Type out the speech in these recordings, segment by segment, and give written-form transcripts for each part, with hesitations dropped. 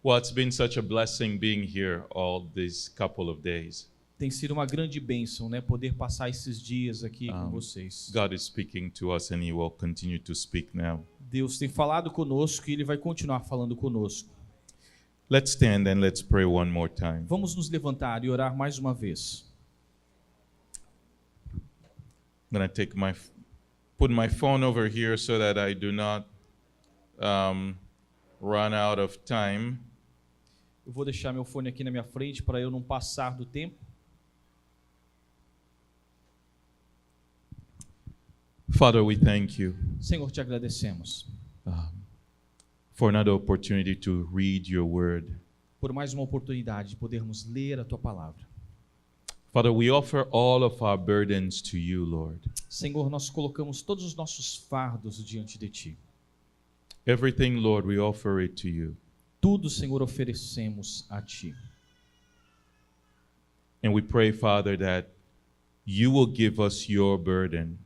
Well, it's been such a blessing being here all these couple of days. Tem sido uma grande bênção, né, poder passar esses dias aqui com vocês. God is speaking to us and He will continue to speak now. Deus tem falado conosco e Ele vai continuar falando conosco. Let's stand and let's pray one more time. Vamos nos levantar e orar mais uma vez. I'm going to put my phone over here so that I do not run out of time. Eu vou deixar meu fone aqui na minha frente para eu não passar do tempo. Father, we thank you Senhor, te agradecemos for another opportunity to read your word. por mais uma oportunidade de podermos ler a tua palavra. Father, we offer all of our burdens to you, Lord. Senhor, nós colocamos todos os nossos fardos diante de ti. Everything, Lord, we offer it to you. Tudo, Senhor, oferecemos a ti. And we pray, Father, that you will give us your burden.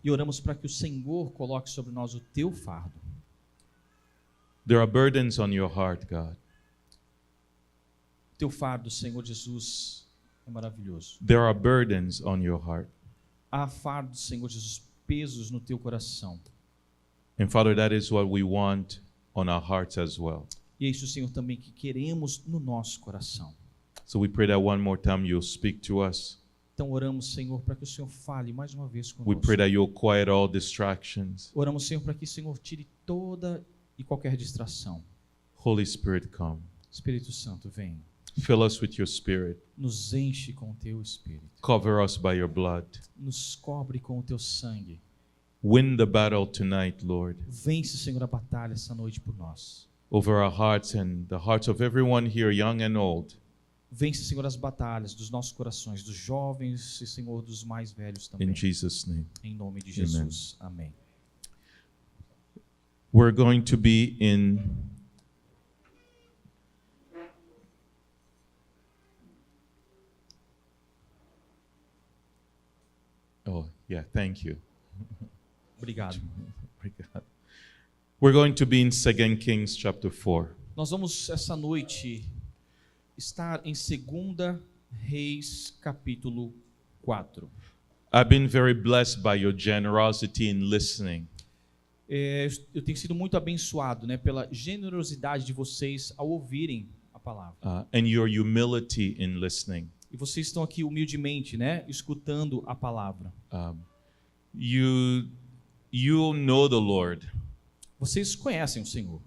E oramos para que o Senhor coloque sobre nós o teu fardo. There are burdens on your heart, God. O teu fardo, Senhor Jesus, é maravilhoso. There are burdens on your heart. Há fardos, Senhor Jesus, pesos no teu coração. And Father, that is what we want on our hearts as well. E é isso, Senhor, também que queremos no nosso coração. So we pray that one more time you'll speak to us. Então oramos, Senhor, para que o Senhor fale mais uma vez We conosco. pray that you'll quiet all distractions. Oramos, Senhor, para que o Senhor tire toda e qualquer distração. Holy Spirit, come. Espírito Santo, vem. Fill us with your Spirit. Nos enche com o teu Espírito. Cover us by your blood. Nos cobre com o teu sangue. Win the battle tonight, Lord, Vence, Senhor, a batalha essa noite por nós. over our hearts and the hearts of everyone here, young and old. Vence, Senhor, as batalhas dos nossos corações, dos jovens e, Senhor, dos mais velhos também. In Jesus' name. Em nome de Jesus. Amém. We're going to be in thank you. Obrigado. We're going to be in 2 Kings chapter 4. Nós vamos, essa noite, estar em 2 Reis, capítulo 4. I've been very blessed by your generosity in listening. Eu tenho sido muito abençoado, né, pela generosidade de vocês ao ouvirem a palavra. And your humility in listening. E vocês estão aqui humildemente, né, escutando a palavra. You know the Lord. Vocês conhecem o Senhor.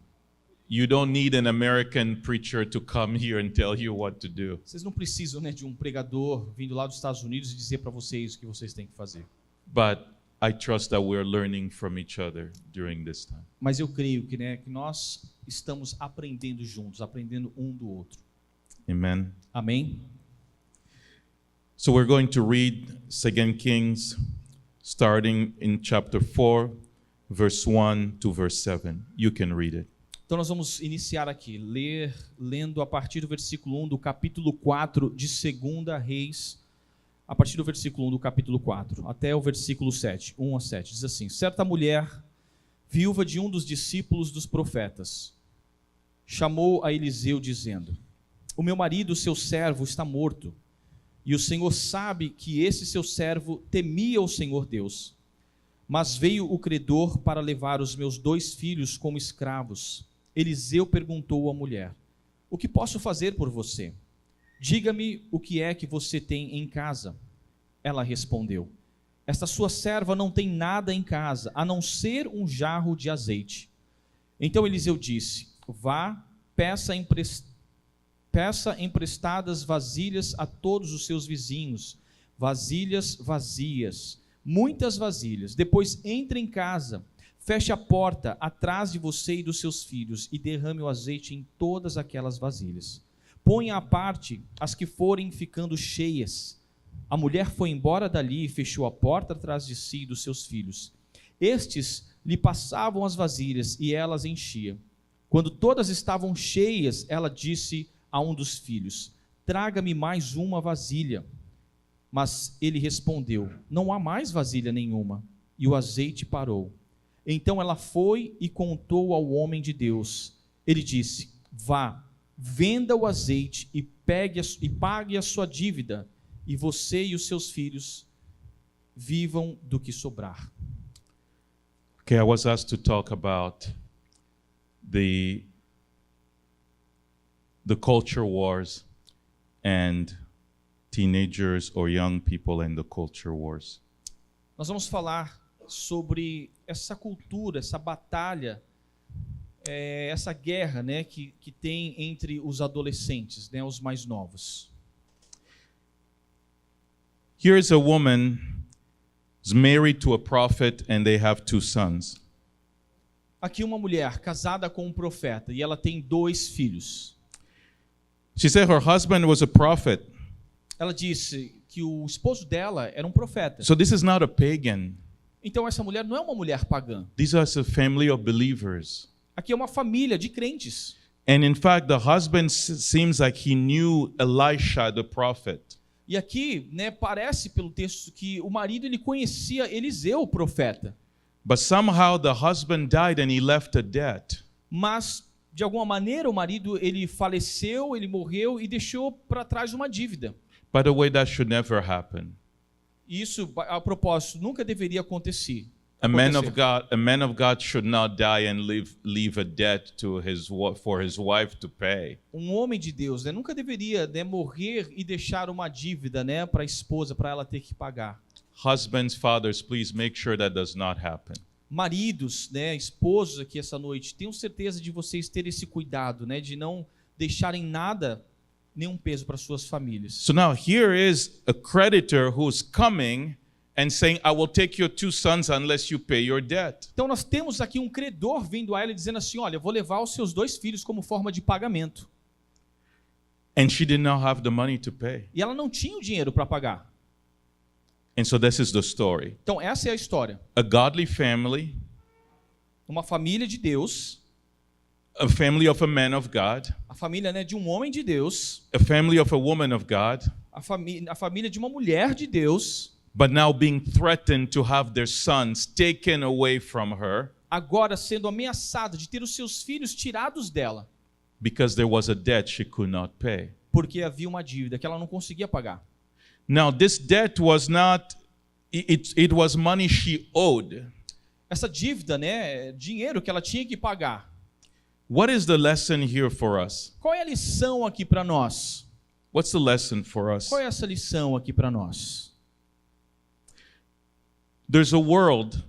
You don't need an American preacher to come here and tell you what to do. Vocês não precisam, né, de um pregador vindo lá dos Estados Unidos e dizer para vocês o que vocês têm que fazer. But I trust that we're learning from each other during this time. Mas eu creio que, né, que nós estamos aprendendo juntos, aprendendo um do outro. Amen. Amém? So we're going to read 2 Kings starting in chapter 4, verse 1 to verse 7. You can read it. Então nós vamos iniciar aqui, lendo a partir do versículo 1 do capítulo 4 de 2 Reis, a partir do versículo 1 do capítulo 4, até o versículo 7, 1 a 7. Diz assim: certa mulher, viúva de um dos discípulos dos profetas, chamou a Eliseu dizendo: o meu marido, seu servo, está morto, e o Senhor sabe que esse seu servo temia o Senhor Deus. Mas veio o credor para levar os meus 2 filhos como escravos. Eliseu perguntou à mulher: o que posso fazer por você? Diga-me o que é que você tem em casa. Ela respondeu: esta sua serva não tem nada em casa, a não ser um jarro de azeite. Então Eliseu disse: vá, peça emprestadas vasilhas a todos os seus vizinhos, vasilhas vazias, muitas vasilhas. Depois entre em casa, feche a porta atrás de você e dos seus filhos e derrame o azeite em todas aquelas vasilhas. Ponha à parte as que forem ficando cheias. A mulher foi embora dali e fechou a porta atrás de si e dos seus filhos. Estes lhe passavam as vasilhas e ela as enchia. Quando todas estavam cheias, ela disse a um dos filhos: traga-me mais uma vasilha. Mas ele respondeu: não há mais vasilha nenhuma. E o azeite parou. Então ela foi e contou ao homem de Deus. Ele disse: vá, venda o azeite e pague a sua dívida, e você e os seus filhos vivam do que sobrar. Okay, I was asked to talk about the culture wars and teenagers or young people and the culture wars. Nós vamos falar sobre essa cultura, essa batalha, essa guerra, né, que tem entre os adolescentes, né, os mais novos. Here's a woman who's married to a prophet and they have 2 sons. Aqui uma mulher casada com um profeta e ela tem 2 filhos. She said her husband was a prophet. Ela disse que o esposo dela era um profeta. So this is not a pagan. Então essa mulher não é uma mulher pagã. These are a family of believers. Aqui é uma família de crentes. And in fact, the husband seems like he knew Elisha, the prophet. E aqui, né, parece pelo texto que o marido ele conhecia Eliseu, o profeta. But somehow the husband died and he left a debt. Mas de alguma maneira o marido ele faleceu, ele morreu e deixou para trás uma dívida. By the way, that should never happen. Isso, a propósito, nunca deveria acontecer. A man of God should not die and leave a debt for his wife to pay. Um homem de Deus, né, nunca deveria, né, morrer e deixar uma dívida, né, para a esposa, para ela ter que pagar. Husbands, fathers, please make sure that does not happen. Maridos, né, esposos aqui essa noite, tenham certeza de vocês terem esse cuidado, né, de não deixarem nada, nenhum peso para suas famílias. So now here is a creditor who's coming and saying, I will take your 2 sons unless you pay your debt. Então nós temos aqui um credor vindo a ela dizendo assim, olha, eu vou levar os seus 2 filhos como forma de pagamento. And she did not have the money to pay. E ela não tinha o dinheiro para pagar. And so this is the story. Então essa é a história. A godly family, Uma família de Deus, a family of a man of God, a família, né, de um homem de Deus, a family of a woman of God, a família de uma mulher de Deus, but now being threatened to have their sons taken away from her agora sendo ameaçada de ter os seus filhos tirados dela, because there was a debt she could not pay. porque havia uma dívida que ela não conseguia pagar. Now this debt was not, it was money she owed. Essa dívida, né, dinheiro que ela tinha que pagar. What is the lesson here for us? Qual é a lição aqui para nós? What's the lesson for us? Qual é essa lição aqui para nós? There's a world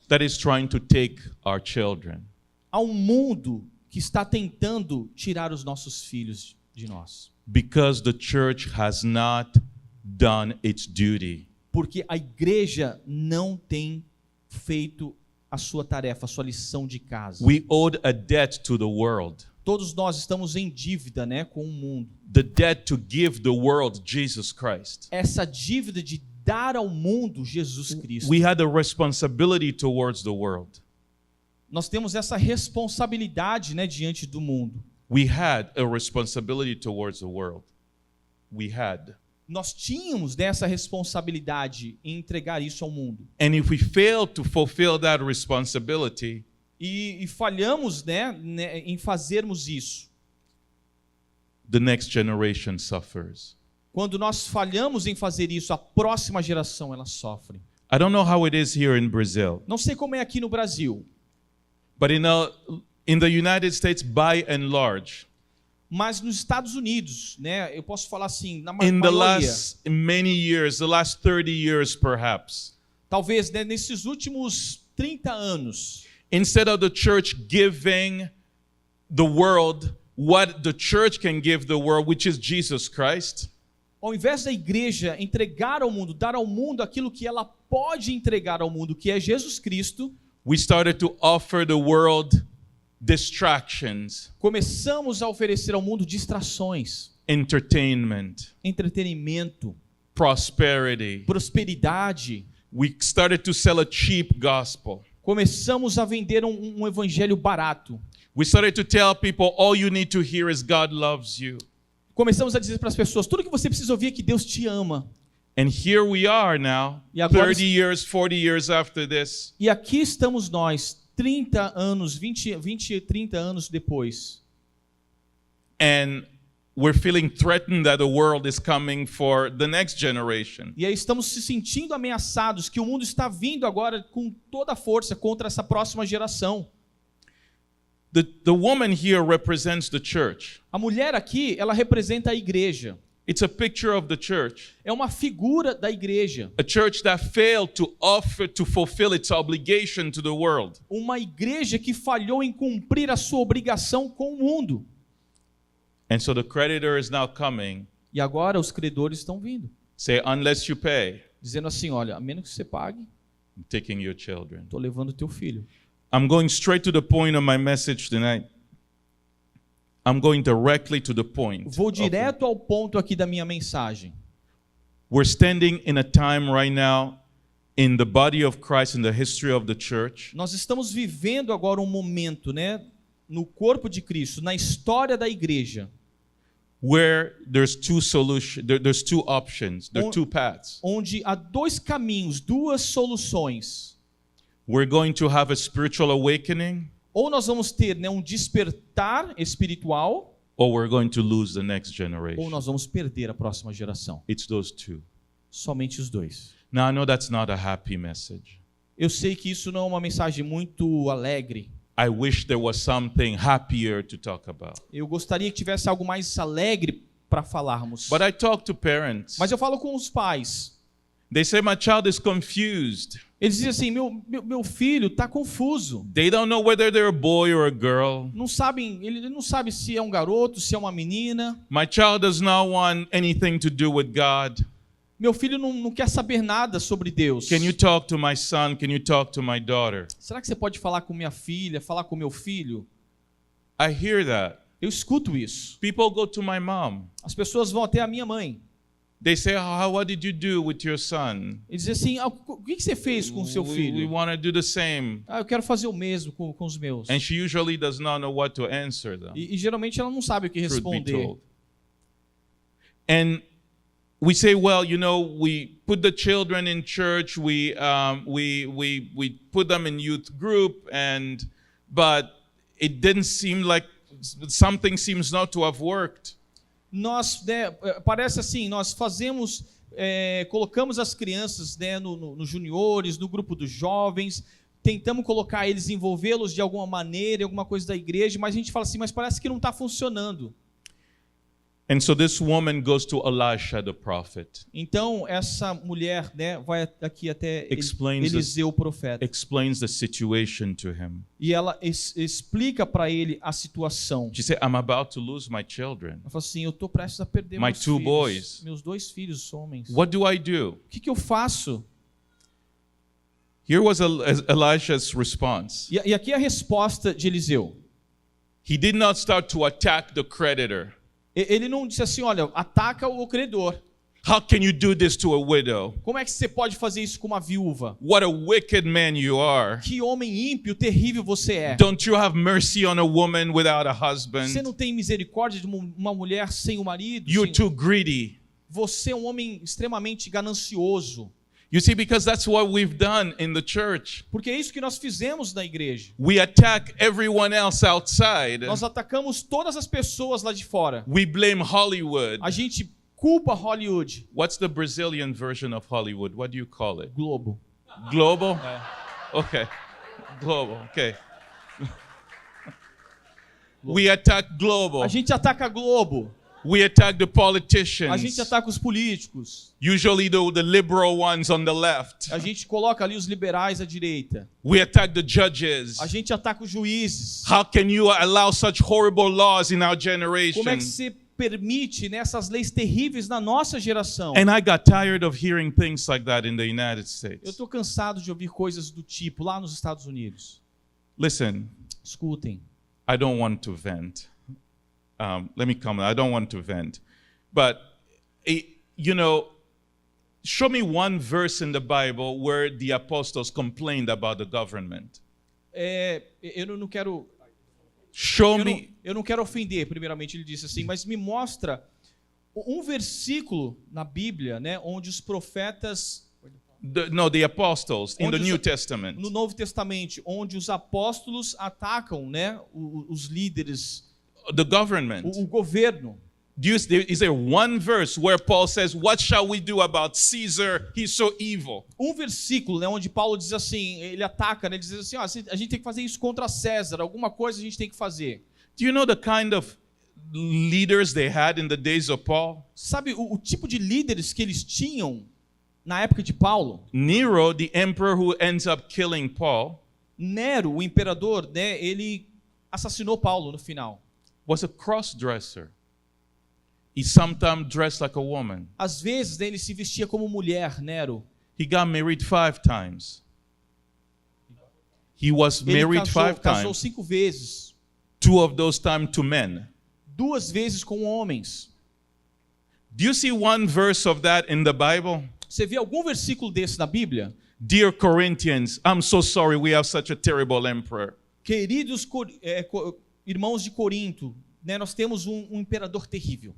that is trying to take our children. Há um mundo que está tentando tirar os nossos filhos de nós. Because the church has not done its duty. Porque a igreja não tem feito a sua tarefa, a sua lição de casa. We owed a debt to the world. Todos nós estamos em dívida, né, com o mundo. The debt to give the world Jesus Christ. Essa dívida de dar ao mundo Jesus Cristo. We had a responsibility towards the world. Nós temos essa responsabilidade, né, diante do mundo. We had a responsibility towards the world. We had. Nós tínhamos dessa responsabilidade em entregar isso ao mundo. And if we fail to fulfill that responsibility, E falhamos, né, em fazermos isso. the next generation suffers. Quando nós falhamos em fazer isso, a próxima geração ela sofre. I don't know how it is here in Brazil, Não sei como é aqui no Brasil, but in the United States, by and large, mas nos Estados Unidos, né, eu posso falar assim, na in the maioria, many years, the last 30 years perhaps, talvez, né, nesses últimos 30 anos, instead of the church giving the world what the church can give the world, which is Jesus Christ, ao invés da igreja entregar ao mundo, dar ao mundo aquilo que ela pode entregar ao mundo, que é Jesus Cristo, we started to offer the world distractions, começamos a oferecer ao mundo distrações, entertainment, entretenimento, prosperity. prosperidade. We started to sell a cheap gospel. Começamos a vender um evangelho barato. We started to tell people all you need to hear is God loves you. Começamos a dizer para as pessoas, tudo que você precisa ouvir é que Deus te ama. And here we are now, E agora 30 years, 40 years after this. E aqui estamos nós, 30 anos, 20 e 30 anos depois. And we're feeling threatened that the world is coming for the next generation. E aí estamos se sentindo ameaçados que o mundo está vindo agora com toda a força contra essa próxima geração. The woman here represents the church. A mulher aqui, ela representa a igreja. It's a picture of the church. É uma figura da igreja. A church that failed to fulfill its obligation to the world. Uma igreja que falhou em cumprir a sua obrigação com o mundo. And so the creditor is now coming. E agora os credores estão vindo. Say, unless you pay, Dizendo assim, olha, a menos que você pague, I'm taking your children. estou levando teu filho. I'm going straight to the point of my message tonight. I'm going directly to the point. Vou direto ao ponto aqui da minha mensagem. We're standing in a time right now in the body of Christ, in the history of the church, Nós estamos vivendo agora um momento, né, no corpo de Cristo, na história da igreja, where there's two solutions, there's two options, there are two paths. onde há dois caminhos, duas soluções. We're going to have a spiritual awakening, Ou nós vamos ter, né, um despertar espiritual, or we're going to lose the next ou generation. nós vamos perder a próxima geração. It's those two. Somente os dois. Now, I know that's not a happy message. Eu sei que isso não é uma mensagem muito alegre. I wish there was something happier to talk about. Eu gostaria que tivesse algo mais alegre para falarmos. But I talk to parents. Mas eu falo com os pais. They say, my child is confused. Eles dizem assim, meu filho está confuso. They don't know whether they're a boy or a girl. Não sabem, ele não sabe se é um garoto, se é uma menina. My child does not want anything to do with God. Meu filho não quer saber nada sobre Deus. Can you talk to my son? Can you talk to my daughter? Será que você pode falar com minha filha, falar com meu filho? I hear that. Eu escuto isso. People go to my mom. As pessoas vão até a minha mãe. They say, what did you do with your son? E dizem assim, o que você fez com o seu We filho? want to do the same. Eu quero fazer o mesmo com os meus. And she usually does not know what to answer them. E geralmente ela não sabe o que Truth be responder. told. And we say, well, you know, we put the children in church, we put them in youth group, but it didn't seem like something seems not to have worked. Nós, né, parece assim, nós fazemos, colocamos as crianças, né, no juniores, no grupo dos jovens, tentamos colocar eles, envolvê-los de alguma maneira, alguma coisa da igreja, mas a gente fala assim, mas parece que não está funcionando. And so this woman goes to Elisha the prophet. Então essa mulher, né, vai aqui até Explains Eliseu o profeta. Explains the situation to him. E ela explica para ele a situação. She said, I'm about to lose my children. Ela fala assim, eu estou prestes a perder My meus two filhos, boys. meus dois filhos homens. What do I do? O que eu faço? Here was Elisha's response. E aqui a resposta de Eliseu. He did not start to attack the creditor. Ele não disse assim, olha, ataca o credor. How can you do this to a widow? Como é que você pode fazer isso com uma viúva? What a wicked man you are. Que homem ímpio, terrível você é. Don't you have mercy on a woman without a husband? Você não tem misericórdia de uma mulher sem o marido? You're too greedy. Você é um homem extremamente ganancioso. You see, because that's what we've done in the church. Porque é isso que nós fizemos na igreja. We attack everyone else outside. Nós atacamos todas as pessoas lá de fora. We blame Hollywood. A gente culpa Hollywood. What's the Brazilian version of Hollywood? What do you call it? Globo. Global? Okay. Global, okay. We attack global. A gente ataca Globo. We attack the A politicians. gente ataca os políticos. Usually the liberal ones on the left. A gente coloca ali os liberais à direita. We attack the judges. A gente ataca os juízes. How can you allow such horrible laws in our Como generation? é que você permite nessas leis terríveis na nossa geração? And I got tired of hearing things like that in the United Eu States. estou cansado de ouvir coisas do tipo lá nos Estados Unidos. Listen, Escutem. I don't want to vent. Let me comment. I don't want to vent. But, you know, show me one verse in the Bible where the apostles complained about the government. Eu não quero... Show me. Eu não quero ofender, primeiramente ele disse assim, mas me mostra um versículo na Bíblia, né, onde os profetas the apostles in the Onde New os- Testament. No Novo Testamento, onde os apóstolos atacam, né, os líderes, The government. o governo. Is there one verse where Paul says, "What shall we do about Caesar? He's so evil"? Um versículo, né, onde Paulo diz assim, ele ataca, né, ele diz assim, ó, a gente tem que fazer isso contra César, alguma coisa a gente tem que fazer. Do you know the kind of leaders they had in the days of Paul? Sabe o tipo de líderes que eles tinham na época de Paulo? Nero, the emperor who ends up killing Paul, Nero, o imperador, né, ele assassinou Paulo no final. was a cross-dresser. He sometimes dressed like a woman. Às vezes, né, ele se vestia como mulher, Nero. He got married 5 times. He was Ele married 5 casou times. 5 vezes. 2 of those times to men. 2 vezes com homens. Do you see one verse of that in the Bible? Você vê algum versículo desse na Bíblia? Dear Corinthians, I'm so sorry we have such a terrible emperor. Queridos irmãos de Corinto, né, nós temos um imperador terrível.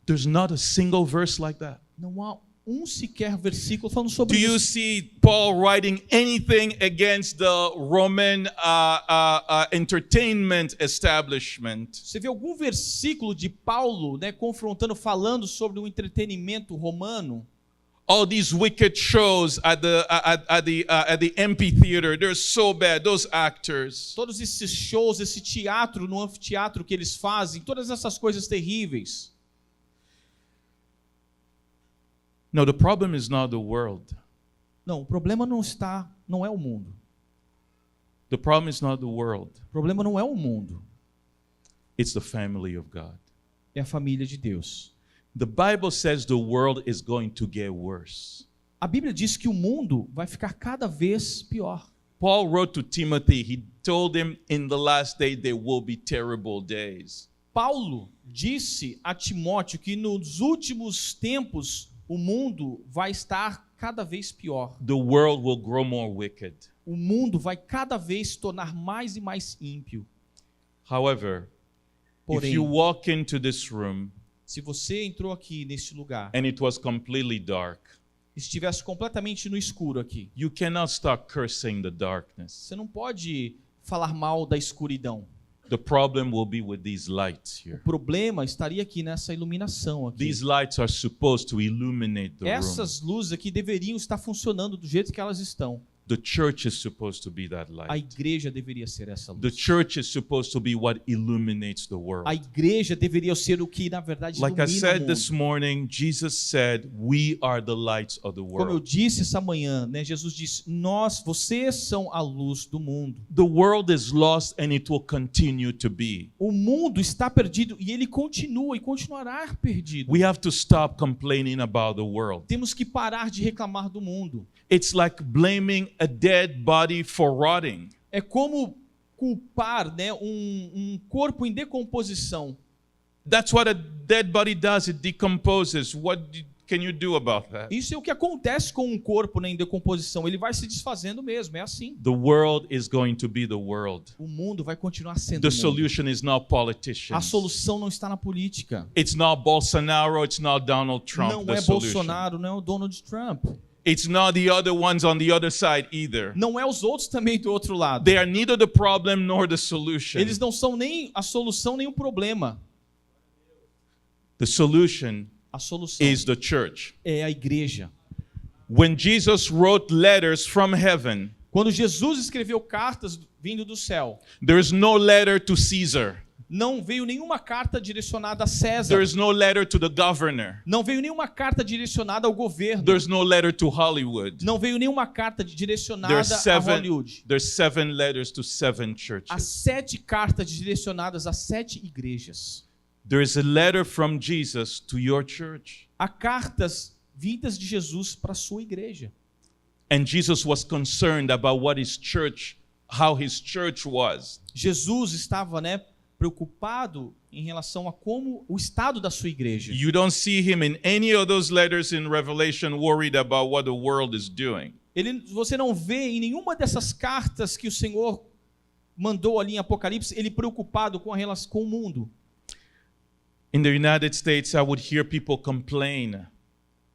There's not a single verse like that. Não há um sequer versículo falando Do sobre you isso. see Paul writing anything against the Roman entertainment establishment? Você vê algum versículo de Paulo, né, confrontando, falando sobre o entretenimento romano? All these wicked shows at the amphitheater, they're so bad. Those actors. Todos esses shows, esse teatro no anfiteatro que eles fazem, todas essas coisas terríveis. No, the problem is not the world. Não, o problema não é o mundo. The problem is not the world. O problema não é o mundo, It's the family of God. é a família de Deus. The Bible says the world is going to get worse. A Bíblia diz que o mundo vai ficar cada vez pior. Paul wrote to Timothy, he told him in the last day there will be terrible days. Paulo disse a Timóteo que nos últimos tempos o mundo vai estar cada vez pior. The world will grow more wicked. O mundo vai cada vez se tornar mais e mais ímpio. However, if Porém, you walk into this room se você entrou aqui neste lugar and it was completely dark, e estivesse completamente no escuro aqui, you cannot start cursing the darkness. você não pode falar mal da escuridão. The problem will be with these lights O here. problema estaria aqui nessa iluminação aqui. These lights are supposed to illuminate the room. Essas luzes aqui deveriam estar funcionando do jeito que elas estão. The church is supposed to be that A light. igreja deveria ser essa The luz. church is supposed to be what illuminates the world. A igreja deveria ser o que, na verdade, Like I ilumina o said mundo. this morning, Jesus said, "We are the lights of the Como eu world." disse essa manhã, né, Jesus disse, vocês são a luz do mundo. The world is lost and it will continue to be. O mundo está perdido e ele continua e continuará perdido. We have to stop complaining about the world. Temos que parar de reclamar do mundo. It's like blaming a dead body for rotting. É como culpar, né, um corpo em decomposição. That's what a dead body does. It decomposes. Can you do about that? Isso é o que acontece com um corpo, né, em decomposição. Ele vai se desfazendo mesmo, é assim. The world is going to be the world. O mundo vai continuar sendo The o mundo. solution is not A politicians. solução não está na política. It's not Bolsonaro. It's not Donald Trump. Não The é solution. Bolsonaro, não é o Donald Trump. It's not the other ones on the other side either. Não é os outros também do outro lado. They are neither the problem nor the solution. Eles não são nem a solução nem o problema. The solution A solução is the church. é a igreja. When Jesus wrote letters from heaven, Quando Jesus escreveu cartas vindo do céu, there is no letter to Caesar. não veio nenhuma carta direcionada a César. There is no letter to the governor. Não veio nenhuma carta direcionada ao governo. There's no letter to Hollywood. Não veio nenhuma carta direcionada There's a Hollywood. there's 7 letters to 7 Há churches. 7 cartas direcionadas a 7 igrejas. There is a letter from Jesus to your church. Há cartas vindas de Jesus para a sua igreja. And Jesus was concerned about how his church was. Jesus estava, né, preocupado em relação a como o estado da sua igreja. You don't see him in any of those letters in Revelation worried about what the world is doing. Você não vê em nenhuma dessas cartas que o Senhor mandou ali em Apocalipse, ele preocupado com a relação com o mundo. In the United States, I would hear people complain.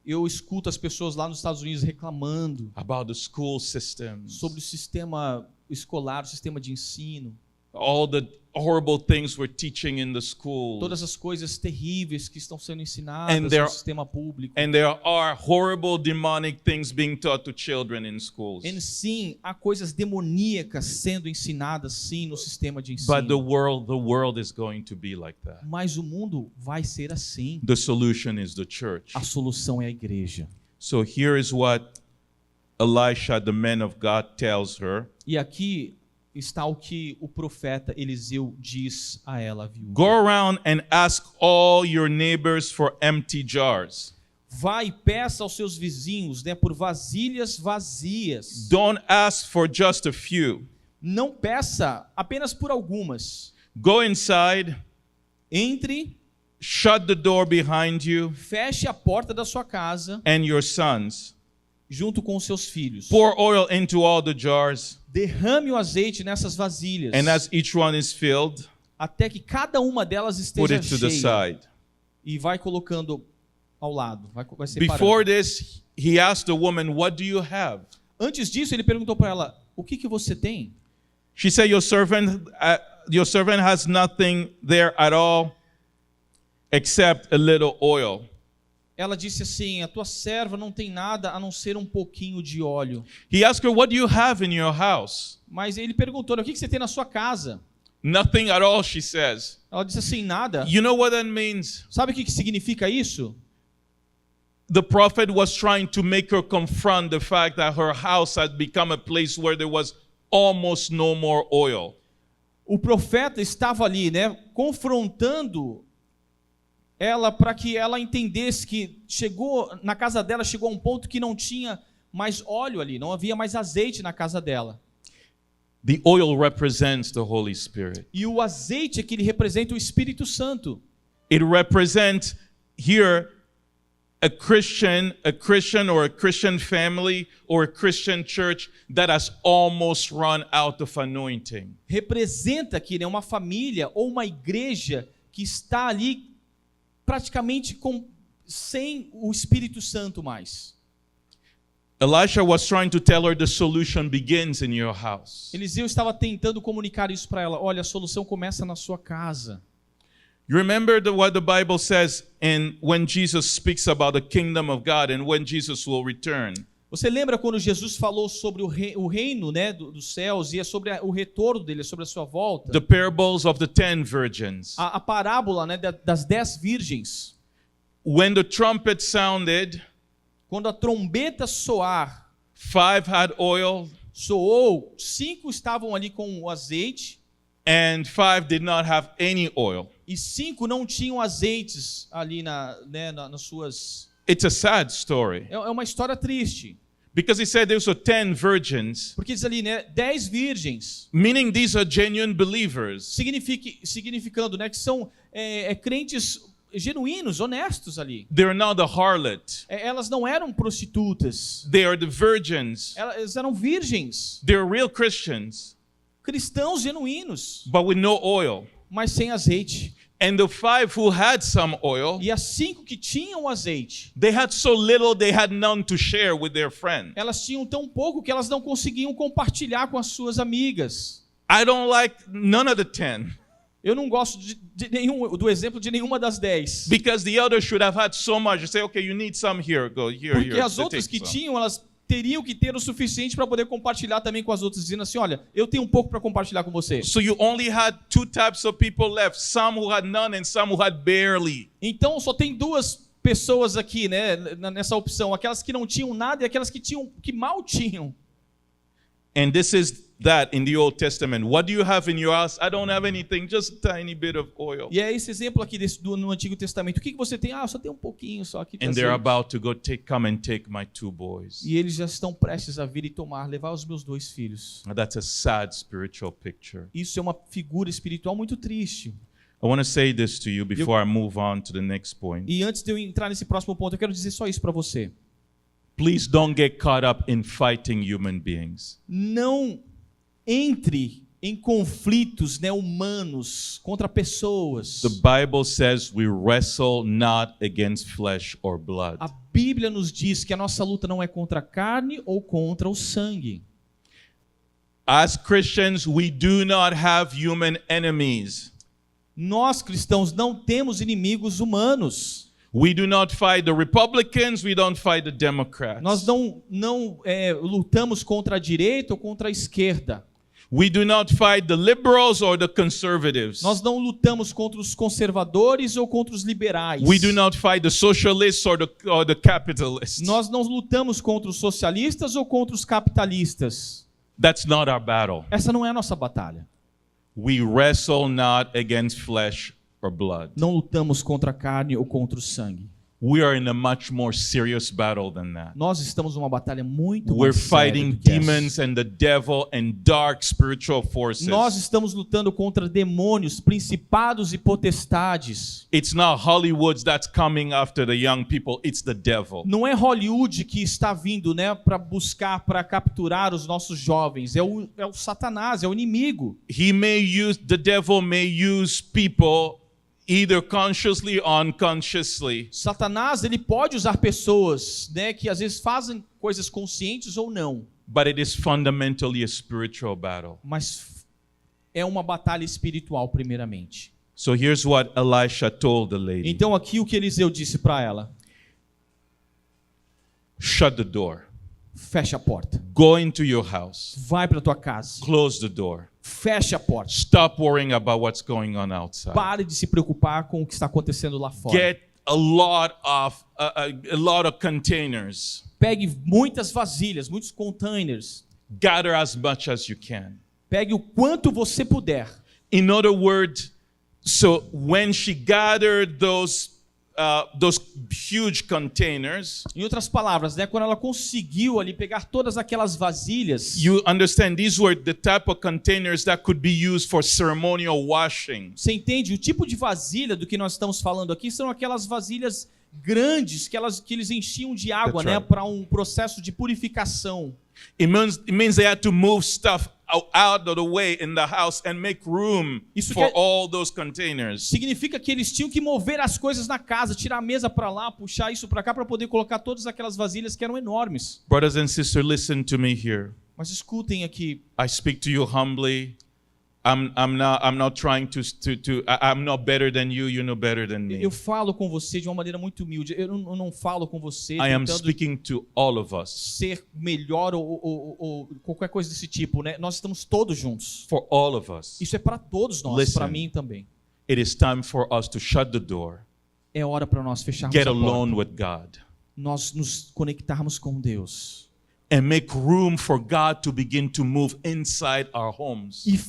Eu escuto as pessoas lá nos Estados Unidos reclamando about the school systems, sobre o sistema escolar, o sistema de ensino, all the horrible things we're teaching in the schools. todas as coisas terríveis que estão sendo ensinadas And there- no sistema público. And there are horrible demonic things being taught to children in schools. E sim, há coisas demoníacas sendo ensinadas sim no sistema de ensino. But the world is going to be like that. Mas o mundo vai ser assim. The solution is the church. A solução é a igreja. So here is what Elisha, the man of God, tells her. E aqui está o que o profeta Eliseu diz a ela, viúva. Go around and ask all your neighbors for empty jars. Vai e peça aos seus vizinhos, né, por vasilhas vazias. Don't ask for just a few. Não peça apenas por algumas. Go inside, Entre, shut the door behind you feche a porta da sua casa and your sons. junto com os seus filhos. Pour oil into all the jars, Derrame o azeite nessas vasilhas, and as each one is filled, até que cada uma delas put esteja it to the cheia. side. E vai colocando ao lado, vai separando. Before this, he asked the woman, "What do you have?" Antes disso, ele perguntou para ela, o que você tem? She said, your servant has nothing there at all except a little oil." Ela disse assim, a tua serva não tem nada a não ser um pouquinho de óleo. He asked her, "What do you have in your house?" Mas ele perguntou, o que você tem na sua casa? "Nothing at all," she says. Ela disse assim, nada. You know what that means? Sabe o que significa isso? The prophet was trying to make her confront the fact that her house had become a place where there was almost no more oil. O profeta estava ali, né, confrontando ela para que ela entendesse que na casa dela chegou a um ponto que não tinha mais óleo ali, não havia mais azeite na casa dela. The oil represents the Holy Spirit. E o azeite é que ele representa o Espírito Santo. It represents here a Christian or a Christian family or a Christian church that has almost run out of anointing. Representa aqui, né, uma família ou uma igreja que está ali praticamente sem o Espírito Santo mais. Elisha was trying to tell her the solution begins in your house. Eliseu estava tentando comunicar isso para ela. Olha, a solução começa na sua casa. You remember what the Bible says when Jesus speaks about the kingdom of God and when Jesus will return. Você lembra quando Jesus falou sobre o reino, né, dos céus e é sobre o retorno dele, sobre a sua volta? The parables of the 10 virgins. A parábola, né, das 10 virgens. When the trumpet sounded, quando a trombeta soar, 5 had oil, soou, 5 estavam ali com o azeite, and 5 did not have any oil. E 5 não tinham azeites ali nas suas... It's a sad story. É uma história triste. Because he said there were 10 virgins. Porque diz ali, né, 10 virgens. Meaning these are genuine believers. Significando, né, que são crentes genuínos, honestos ali. They're not the harlot. Elas não eram prostitutas. They are the virgins. Elas eram virgens. They're real Christians. Cristãos genuínos. But with no oil. Mas sem azeite. And the 5 who had some oil, e as 5 que tinham azeite, they had so little they had none to share with their friends. Elas tinham tão pouco que elas não conseguiam compartilhar com as suas amigas. I don't like none of the 10. Eu não gosto do exemplo de nenhuma das 10. Because the others should have had so much. You say, okay, you need some here, go here. Porque as outras que tinham, elas teriam que ter o suficiente para poder compartilhar também com as outras, dizendo assim, olha, eu tenho um pouco para compartilhar com você. So you only had 2 types of people left, some who had none and some who had barely. Então só tem 2 pessoas aqui, né, nessa opção, aquelas que não tinham nada e aquelas que mal tinham. And this is that in the Old Testament. What do you have in your house? I don't have anything, just a tiny bit of oil. E é esse exemplo aqui no Antigo Testamento. O que você tem? Ah, só tem um pouquinho só aqui. And they're about to go come and take my 2 boys. E eles já estão prestes a vir e levar os meus 2 filhos. That's a sad spiritual picture. Isso é uma figura espiritual muito triste. I want to say this to you before I move on to the next point. E antes de eu entrar nesse próximo ponto, eu quero dizer só isso para você. Please don't get caught up in fighting human beings. Não entre em conflitos, né, humanos, contra pessoas. The Bible says we wrestle not against flesh or blood. A Bíblia nos diz que a nossa luta não é contra a carne ou contra o sangue. As Christians, we do not have human enemies. Nós cristãos não temos inimigos humanos. We do not fight the Republicans, we don't fight the Democrats. Nós não lutamos contra a direita ou contra a esquerda. We do not fight the liberals or the conservatives. Nós não lutamos contra os conservadores ou contra os liberais. We do not fight the socialists or the capitalists. Nós não lutamos contra os socialistas ou contra os capitalistas. That's not our battle. Essa não é a nossa batalha. We wrestle not against flesh or blood. Não lutamos contra a carne ou contra o sangue. We are in a much more serious battle than that. Nós estamos numa batalha muito We're mais séria fighting do que essa. demons and the devil and dark spiritual forces. Nós estamos lutando contra demônios, principados e potestades. It's not Hollywood that's coming after the young people, it's the devil. Não é Hollywood que está vindo, né, para buscar, para capturar os nossos jovens. É o Satanás, é o inimigo. The devil may use people either consciously or unconsciously. Satanás, ele pode usar pessoas, né, que às vezes fazem coisas conscientes ou não. But it is fundamentally a spiritual battle. Mas é uma batalha espiritual primeiramente. So here's what Elisha told the lady. Então aqui o que Eliseu disse para ela: Shut the door. Fecha a porta. Go into your house. Vai para tua casa. Close the door. Fecha a porta. Stop worrying about what's going on outside. Pare de se preocupar com o que está acontecendo lá fora. Get a lot of containers. Pegue muitas vasilhas, muitos containers. Gather as much as you can. Pegue o quanto você puder. In other words, so when she gathered those huge containers, Em outras palavras, né, quando ela conseguiu ali pegar todas aquelas vasilhas, you understand these were the type of containers that could be used for ceremonial washing. você entende? O tipo de vasilha do que nós estamos falando aqui são aquelas vasilhas grandes que eles enchiam de água, That's né, right. para um processo de purificação. It means they had to move stuff out of the way in the house and make room Isso for quer- all those containers. Significa que eles tinham que mover as coisas na casa, tirar a mesa para lá, puxar isso para cá para poder colocar todas aquelas vasilhas que eram enormes. Brothers and sisters, listen to me here. Mas escutem aqui, I speak to you humbly. I'm not trying I'm not better than you, you know better than me. eu falo com você de uma maneira muito humilde. Eu não falo com você I am tentando speaking to all of us. ser melhor ou qualquer coisa desse tipo, né? Nós estamos todos juntos. For all of us. Isso é para todos nós, Listen. para mim também. It is time for us to shut the door. É hora para nós fecharmos Get a alone porta. with God. Nós nos conectarmos com Deus. And make room for God to begin to move inside our homes. E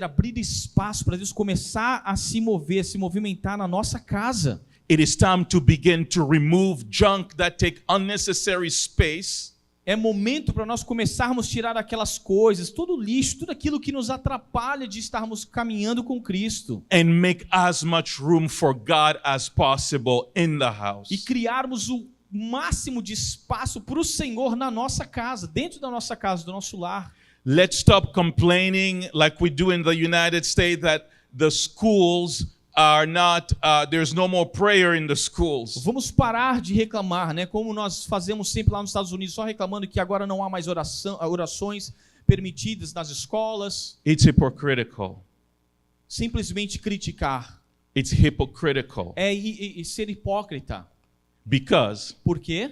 abrir espaço para Deus começar a se mover, se movimentar na nossa casa. It is time to begin to remove junk that take unnecessary space. É momento para nós começarmos a tirar aquelas coisas, todo lixo, tudo aquilo que nos atrapalha de estarmos caminhando com Cristo. And make as much room for God as possible in the house. E criarmos o máximo de espaço para o Senhor na nossa casa, dentro da nossa casa, do nosso lar. Let's stop complaining like we do in the United States that the schools are not, there's no more prayer in the schools. Vamos parar de reclamar, né? Como nós fazemos sempre lá nos Estados Unidos, só reclamando que agora não há mais orações permitidas nas escolas. It's hypocritical. Simplesmente criticar. It's hypocritical É ser hipócrita. because Por quê?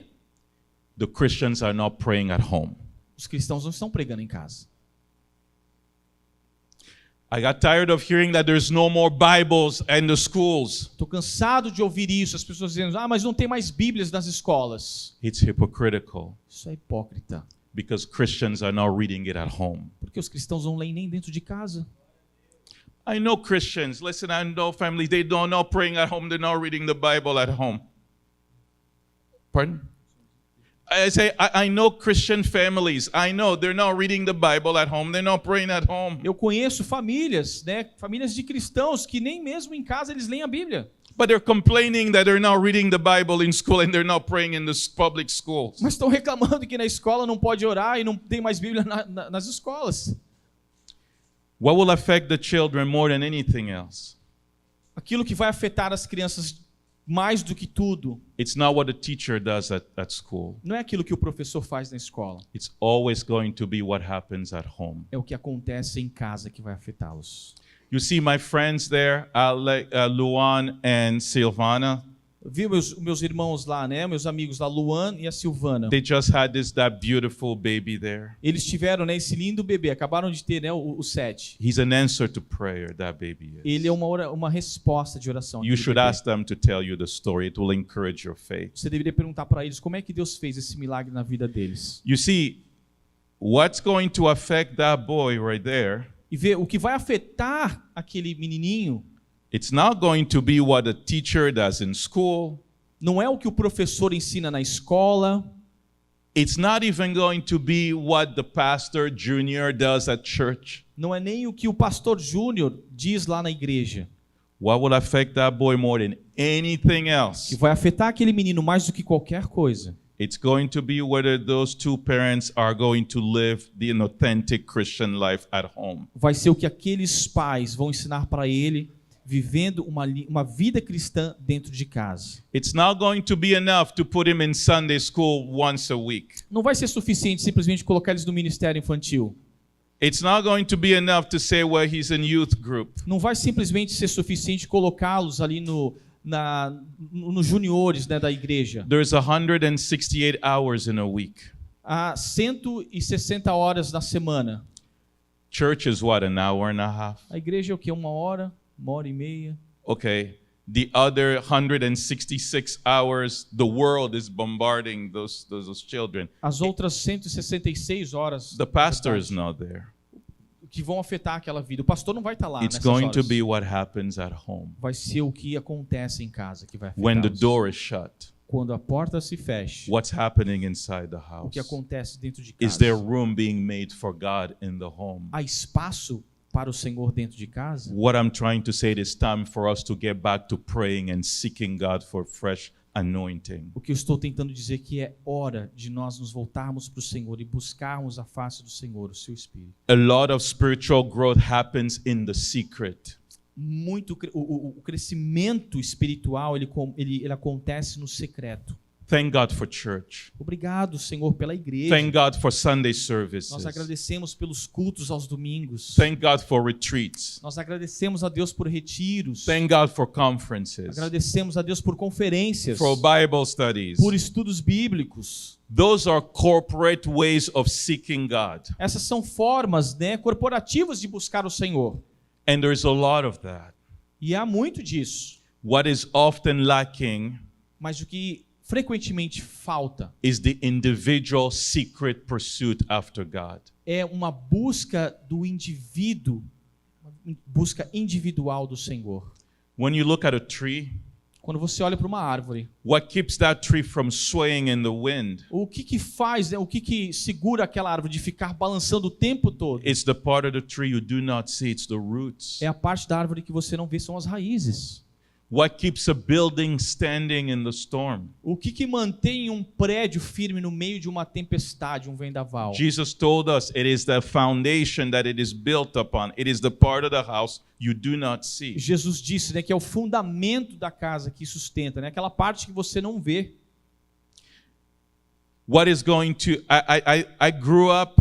the Christians are not praying at home. Os cristãos não estão pregando em casa. I got tired of hearing that there's no more Bibles in the schools. Estou cansado de ouvir isso, as pessoas dizendo: mas não tem mais Bíblias nas escolas. It's hypocritical Isso é hipócrita, because Christians are not reading it at home. porque os cristãos não leem nem dentro de casa. I know Christians, listen, I know families, they don't know praying at home, they're not reading the Bible at home. Pardon? I say, I know Christian families, I know they're not reading the Bible at home, they're not praying at home. Eu conheço famílias, né, famílias de cristãos que nem mesmo em casa eles leem a Bíblia. But they're complaining that they're not reading the Bible in school and they're not praying in the public schools. Mas estão reclamando que na escola não pode orar e não tem mais Bíblia nas escolas. What will affect the children more than anything else? Aquilo que vai afetar as crianças mais do que tudo It's not what the teacher does at school. não é aquilo que o professor faz na escola, It's always going to be what happens at home. é o que acontece em casa que vai afetá-los. You see my friends there, Luan and Silvana. Viu meus irmãos lá, né? Meus amigos lá, Luan e a Silvana. They just had that beautiful baby there. Eles tiveram, né, esse lindo bebê, acabaram de ter, né, o Seth. He's an answer to prayer, that baby is. Ele é uma resposta de oração. You should ask them to tell you the story. It will encourage your faith. Você deveria perguntar para eles como é que Deus fez esse milagre na vida deles. You see, what's going to affect that boy right there? E ver o que vai afetar aquele menininho. It's not going to be what a teacher does in school. Não é o que o professor ensina na escola. It's not even going to be what the pastor junior does at church. Não é nem o que o pastor Júnior diz lá na igreja. What will affect that boy more than anything Que else? vai afetar aquele menino mais do que qualquer coisa. It's going to be whether those two parents are going to live an authentic Christian life at home. Vai ser o que aqueles pais vão ensinar para ele, vivendo uma vida cristã dentro de casa. It's not going to be enough to put him in Sunday school once a week. Não vai ser suficiente simplesmente colocar eles no ministério infantil. It's not going to be enough to say, well, he's in youth group. Não vai simplesmente ser suficiente colocá-los ali nos juniores, né, da igreja. There's 168 hours in a week. Há 160 horas na semana. Church is what, an hour and a half? A igreja é o quê? Uma hora e meia. Okay. The other 166 hours, the world is bombarding those children. As outras 166 horas The pastor is not there. que vão afetar aquela vida. O pastor não vai estar lá It's nessas going to horas. be what happens at home. Vai ser o que acontece em casa que vai When the afetá-los. door is shut, Quando a porta se fecha, what's happening inside the o house? que acontece dentro de Is there casa? room being made for God in the home? Há espaço para o Senhor dentro de casa? What I'm trying to say, it is time for us to get back to praying and seeking God for fresh anointing. O que eu estou tentando dizer que é hora de nós nos voltarmos para o Senhor e buscarmos a face do Senhor, o seu Espírito. A lot of spiritual growth happens in the secret. O crescimento espiritual ele acontece no secreto. Thank God for church. Obrigado, Senhor, pela igreja. Thank God for Sunday Nós services. agradecemos pelos cultos aos domingos. Thank God for retreats. Nós agradecemos a Deus por retiros. Thank God for conferences, Agradecemos a Deus por conferências, for Bible studies. por estudos bíblicos. Those are corporate ways of seeking God. Essas são formas, né, corporativas de buscar o Senhor. And there's a lot of that. E há muito disso. What is often lacking Mas o que frequentemente falta is the individual secret pursuit after God. é uma busca do indivíduo, uma busca individual do Senhor. When you look at a tree, Quando você olha para uma árvore, what keeps that tree from swaying in the wind? o que faz, né, o que segura aquela árvore de ficar balançando o tempo todo? It's the part of the tree you do not see, it's the roots. É a parte da árvore que você não vê, são as raízes. What keeps a building standing in the storm? O que mantém um prédio firme no meio de uma tempestade, um vendaval? Jesus told us it is the foundation that it is built upon. It is the part of the house you do not see. Jesus disse, né, que é o fundamento da casa que sustenta, né, aquela parte que você não vê. What is going to I grew up,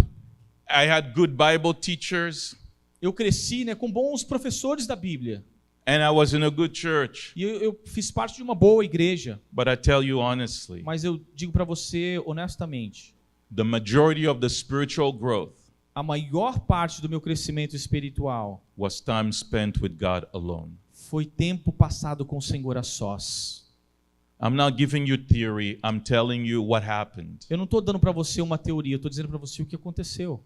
I had good Bible teachers, Eu cresci, né, com bons professores da Bíblia. and I was in a good church. E eu fiz parte de uma boa igreja. But I tell you honestly, Mas eu digo para você honestamente, the majority of the spiritual growth a maior parte do meu crescimento espiritual was time spent with God alone. foi tempo passado com o Senhor a sós. I'm not giving you theory, I'm telling you what happened. Eu não estou dando para você uma teoria, eu estou dizendo para você o que aconteceu.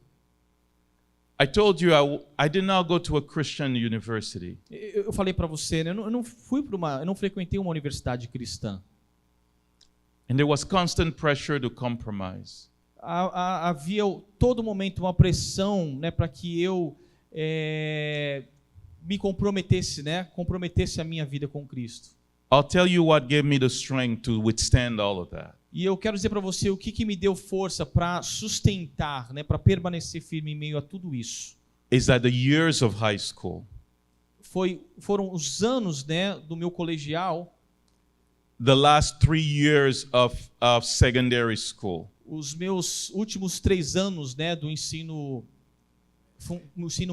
I told you I did not go to a Christian university. Eu falei para você, né, eu não frequentei uma universidade cristã. And there was constant pressure to compromise. Havia todo momento uma pressão, né, para que eu me comprometesse, né, comprometesse a minha vida com Cristo. I'll tell you what gave me the strength to withstand all of that. E eu quero dizer para você o que me deu força para sustentar, né, para permanecer firme em meio a tudo isso. is that the years of high school, foram os anos, né, do meu colegial, the last 3 years of secondary school, os meus últimos 3 anos, né, do ensino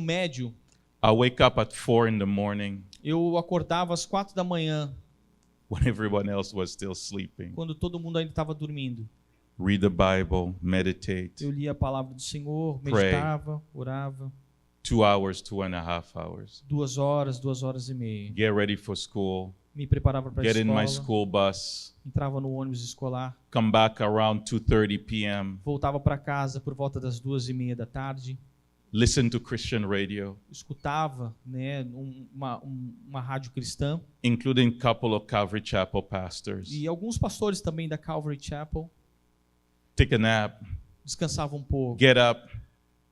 médio. I wake up at 4 in the morning Eu acordava às 4 da manhã, when everyone else was still sleeping. quando todo mundo ainda estava dormindo. Read the Bible, meditate. Eu lia a palavra do Senhor, Pray. meditava, orava. 2 hours, 2.5 hours. 2 horas, 2 horas e meia. Get ready for school. Me preparava para a Get in my escola, school bus. entrava no ônibus escolar, Come back around 2:30 p.m. voltava para casa por volta das 2:30 da tarde, Listen to Christian radio, escutava, né, uma rádio cristã, including a couple of Calvary Chapel pastors. e alguns pastores também da Calvary Chapel. Take a nap. Descansava um pouco, Get up.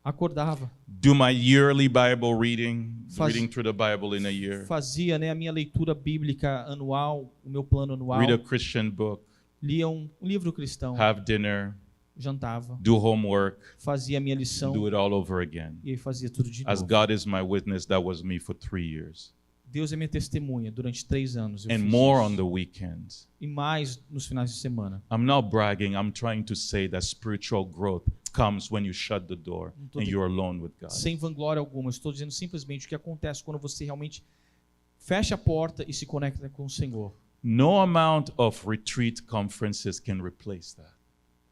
acordava, Do my yearly Bible reading, Faz- reading through the Bible in a year. fazia, né, a minha leitura bíblica anual, o meu plano anual, Read a Christian book. lia um livro cristão, Have dinner. jantava, Do homework. fazia a minha lição Do it all over again. e aí fazia tudo de As novo. God is my witness, that was me for 3 years. Deus é minha testemunha. Durante 3 anos eu And fiz more isso. on the weekends. E mais nos finais de semana. I'm not bragging. I'm trying to say that spiritual growth comes when you shut the door Não tô and de- you're alone with God. Sem vanglória alguma. Eu estou dizendo simplesmente o que acontece quando você realmente fecha a porta e se conecta com o Senhor. No amount of retreat conferences can replace that.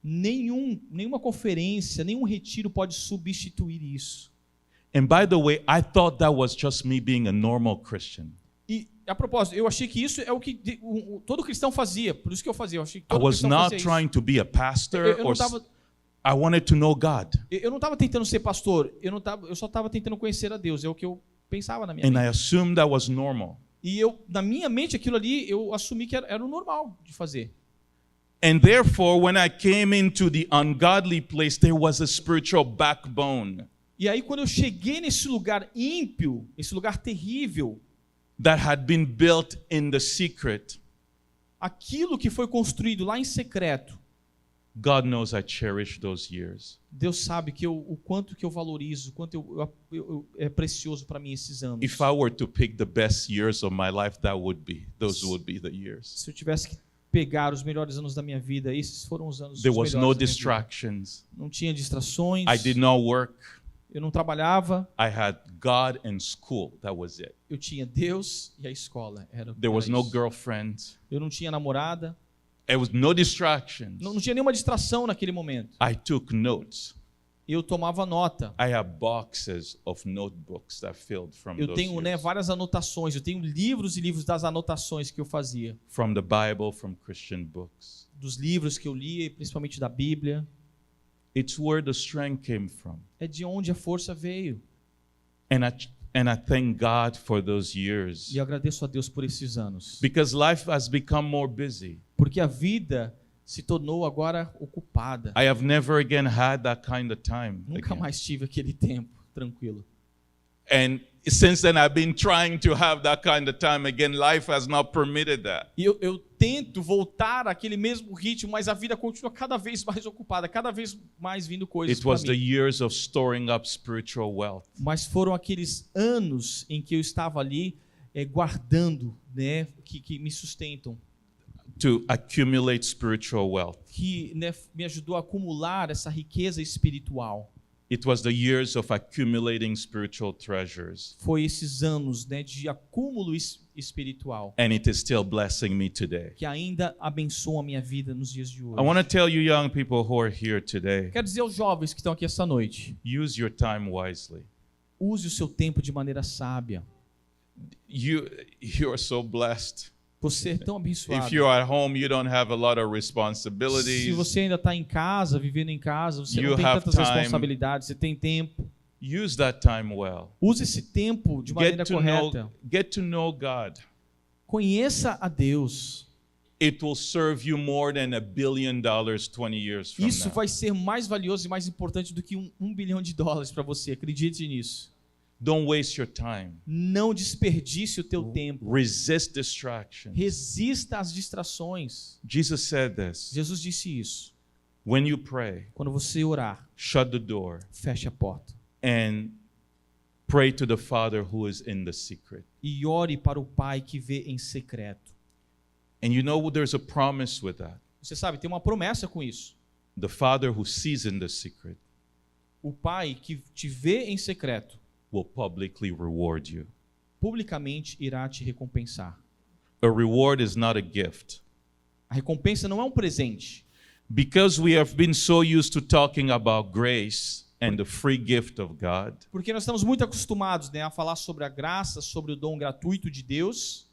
Nenhuma conferência, nenhum retiro pode substituir isso. And by the way, I thought that was just me being a normal Christian. E, a propósito, eu achei que isso é o que todo cristão fazia. Por isso que eu fazia. Eu achei que I todo was cristão not fazia isso. trying to be a pastor Eu não or estava I wanted to know God. eu não estava tentando ser pastor. Eu só estava tentando conhecer a Deus. É o que eu pensava na minha And mente. I assumed that was normal. E na minha mente, aquilo ali, eu assumi que era o normal de fazer. And therefore, when I came into the ungodly place, there was a spiritual backbone E aí, quando eu cheguei nesse lugar ímpio, esse lugar terrível, that had been built in the secret. aquilo que foi construído lá em secreto, God knows I cherish those years. Deus sabe que o quanto que eu valorizo, o quanto é precioso para mim esses anos. If I were to pick the best years of my life, those would be the years. Se eu tivesse que pegar os melhores anos da minha vida, esses foram os anos There os was melhores no da minha vida. distractions. Não tinha distrações, I did not work. eu não trabalhava, I had God and school. That was it. eu tinha Deus e a escola. There was no isso. girlfriend. Eu não tinha namorada, There was no distractions. não tinha nenhuma distração naquele momento. I took notes. Eu tomava nota. I have boxes of notebooks that filled from Eu those tenho, né, years. várias anotações. Eu tenho livros e livros das anotações que eu fazia. From the Bible, from Christian books. Dos livros que eu lia, e principalmente da Bíblia. It's where the strength came from. É de onde a força veio. And I thank God for those years. E eu agradeço a Deus por esses anos. Because life has become more busy. Porque a vida se tornou agora ocupada. I have never again had that kind of time. Nunca again. mais tive aquele tempo tranquilo. And since then, I've been trying to have that kind of time again. Life has not permitted that. E eu tento voltar àquele mesmo ritmo, mas a vida continua cada vez mais ocupada, cada vez mais vindo coisas It para was the mim. years of storing up spiritual wealth. Mas foram aqueles anos em que eu estava ali guardando, né, que me sustentam, To accumulate spiritual wealth. que, né, me ajudou a acumular essa riqueza espiritual. It was the years of accumulating spiritual treasures. Foi esses anos, né, de acúmulo espiritual And it is still blessing me today. que ainda abençoam a minha vida nos dias de hoje. I want to tell you, young people who are here today, Quero dizer aos jovens que estão aqui esta noite, use your time wisely. use o seu tempo de maneira sábia. You are so blessed. Você é tão abençoado. If you're at home, you don't have a lot of Se responsibilities. você ainda está em casa, vivendo em casa, você You não tem have tantas time. responsabilidades, você tem tempo. Use that time well. Use esse tempo de maneira correta. Get to know God. Conheça a Deus. It will serve you more than $1 billion 20 years from Isso now. vai ser mais valioso e mais importante do que $1 bilhão para você. Acredite nisso. Don't waste your time. Não desperdice o teu tempo. Resist distractions. Resista às distrações. Jesus said this. Jesus disse isso. When you pray, Quando você orar, shut the door feche a porta. and Pray to the Father who is in the secret. E ore para o Pai que vê em secreto. And you know there's a promise with that. Você sabe, tem uma promessa com isso. The Father who sees in the secret O Pai que te vê em secreto, will publicly reward you. publicamente irá te recompensar. A reward is not a gift. A recompensa não é um presente. Because we have been so used to talking about grace and the free gift of God, Porque nós estamos muito acostumados, né, a falar sobre a graça, sobre o dom gratuito de Deus.